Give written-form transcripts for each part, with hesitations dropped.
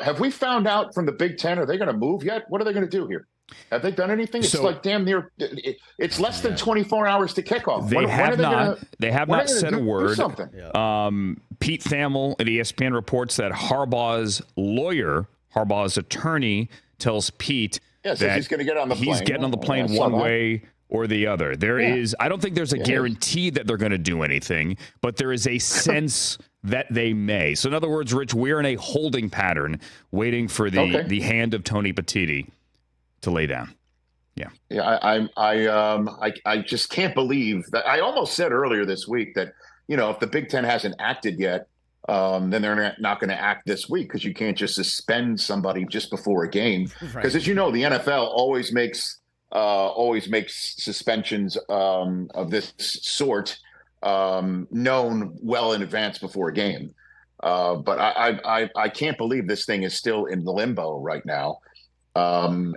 have we found out from the Big Ten? Are they going to move yet? What are they going to do here? Have they done anything? It's like damn near. It's less than 24 hours to kickoff. They have not said a word. Pete Thamel at ESPN reports that Harbaugh's lawyer, Harbaugh's attorney, tells Pete that he's going to get on the plane. He's getting on the plane one way or the other. I don't think there's a guarantee that they're going to do anything, but there is a sense that they may. So in other words, Rich, we're in a holding pattern waiting for the hand of Tony Petitti to lay down. I just can't believe that. I almost said earlier this week that, if the Big Ten hasn't acted yet, then they're not going to act this week, because you can't just suspend somebody just before a game. Because as you know, the NFL always makes suspensions of this sort known well in advance before a game. But I can't believe this thing is still in limbo right now. I'm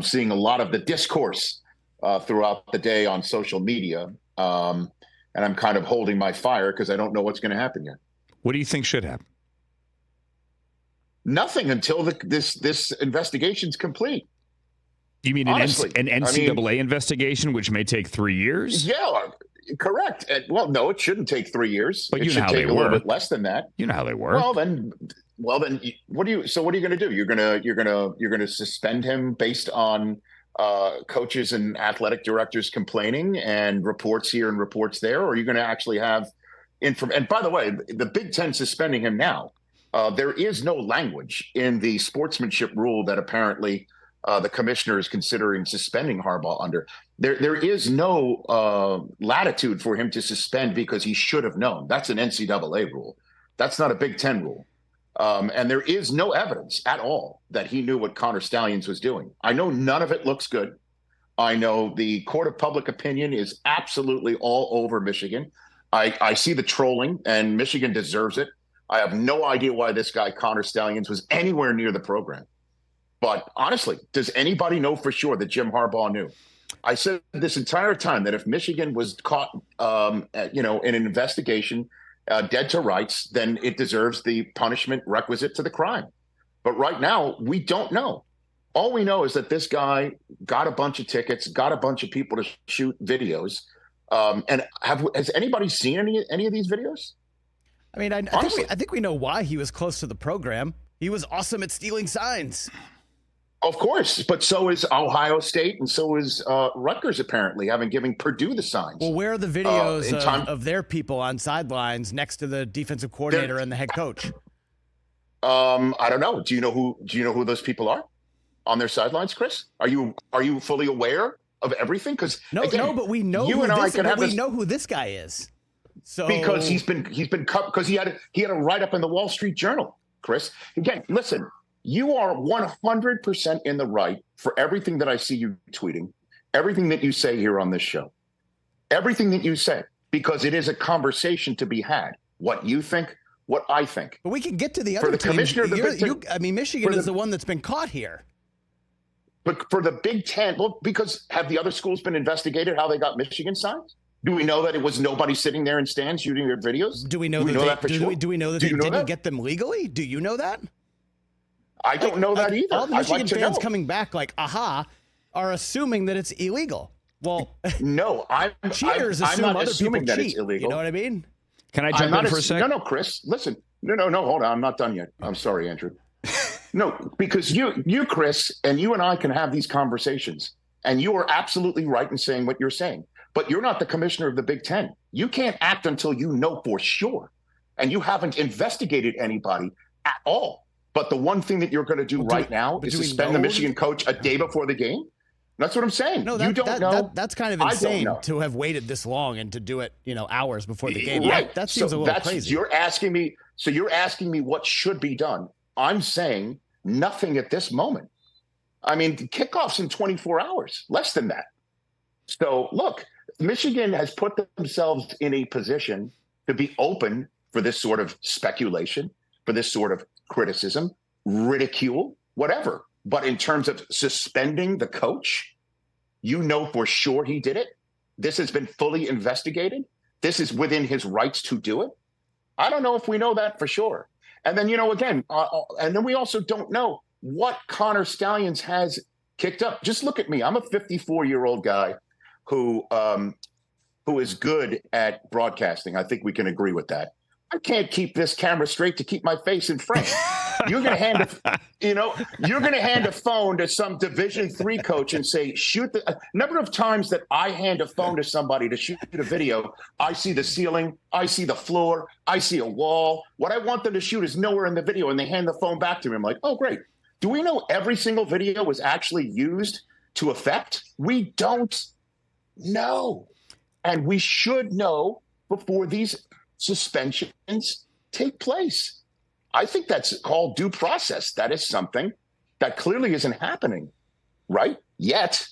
seeing a lot of the discourse throughout the day on social media, and I'm kind of holding my fire because I don't know what's going to happen yet. What do you think should happen? Nothing until this investigation's complete. You mean honestly, an NCAA investigation, which may take 3 years? Yeah, correct. Well, no, it shouldn't take 3 years. But it should take a little bit less than that. You know how they work. Well, then, what are you going to do? You're going to suspend him based on coaches and athletic directors complaining and reports here and reports there, or are you going to actually have And by the way, the Big Ten suspending him now. There is no language in the sportsmanship rule that apparently the commissioner is considering suspending Harbaugh under. There is no latitude for him to suspend because he should have known. That's an NCAA rule. That's not a Big Ten rule. And there is no evidence at all that he knew what Connor Stalions was doing. I know none of it looks good. I know the court of public opinion is absolutely all over Michigan. I see the trolling, and Michigan deserves it. I have no idea why this guy, Connor Stalions, was anywhere near the program. But honestly, does anybody know for sure that Jim Harbaugh knew? I said this entire time that if Michigan was caught, in an investigation, dead to rights, then it deserves the punishment requisite to the crime. But right now, we don't know. All we know is that this guy got a bunch of tickets, got a bunch of people to shoot videos. Has anybody seen any of these videos? I mean, I think we know why he was close to the program. He was awesome at stealing signs. Of course, but so is Ohio State, and so is Rutgers, apparently, having given Purdue the signs. Well, where are the videos of their people on sidelines next to the defensive coordinator and the head coach? I don't know. Do you know who those people are on their sidelines, Chris? Are you fully aware of everything? Because no, but we know who this guy is. So because he's been cut because he had a write-up in the Wall Street Journal, Chris. Again, listen. You are 100% in the right for everything that I see you tweeting, everything that you say here on this show, everything that you say, because it is a conversation to be had. What you think, what I think. But we can get to the other teams. Michigan is the one that's been caught here. But for the Big Ten, well, because have the other schools been investigated how they got Michigan signs? Do we know that it was nobody sitting there in stands shooting their videos? Do we know that they didn't get them legally? Do you know that? I don't know that either. All the Michigan fans coming back like, aha, are assuming that it's illegal. Well, no, cheaters assume other people cheat. It's illegal. You know what I mean? Can I jump in for a second? No, Chris, listen. No, hold on. I'm not done yet. I'm sorry, Andrew. No, because you, Chris, and you and I can have these conversations, and you are absolutely right in saying what you're saying. But you're not the commissioner of the Big Ten. You can't act until you know for sure, and you haven't investigated anybody at all. But the one thing that you're going to do now is suspend the Michigan coach a day before the game. That's what I'm saying. No, you don't know. That's kind of insane to have waited this long and to do it, hours before the game. Right. That seems a little crazy. You're asking me what should be done. I'm saying nothing at this moment. I mean, the kickoff's in 24 hours, less than that. So look, Michigan has put themselves in a position to be open for this sort of speculation, for this sort of criticism, ridicule, whatever. But in terms of suspending the coach, for sure he did it. This has been fully investigated. This is within his rights to do it. I don't know if we know that for sure. And then, again, and then we also don't know what Connor Stallions has kicked up. Just look at me. I'm a 54-year-old guy who is good at broadcasting. I think we can agree with that. I can't keep this camera straight to keep my face in frame. You're going to hand a phone to some Division III coach and say, shoot. The number of times that I hand a phone to somebody to shoot a video, I see the ceiling, I see the floor, I see a wall. What I want them to shoot is nowhere in the video, and they hand the phone back to me. I'm like, oh, great. Do we know every single video was actually used to effect? We don't know. And we should know before these suspensions take place. I think that's called due process. That is something that clearly isn't happening, right? Yet.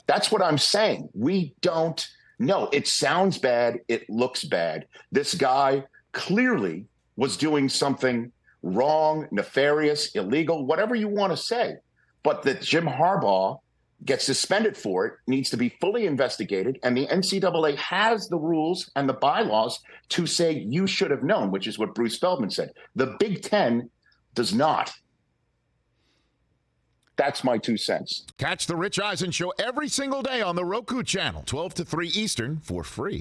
That's what I'm saying. We don't know. It sounds bad. It looks bad. This guy clearly was doing something wrong, nefarious, illegal, whatever you want to say. But that Jim Harbaugh gets suspended for it needs to be fully investigated. And the NCAA has the rules and the bylaws to say you should have known, which is what Bruce Feldman said. The Big Ten does not. That's my 2 cents. Catch the Rich Eisen Show every single day on the Roku channel, 12 to 3 Eastern, for free.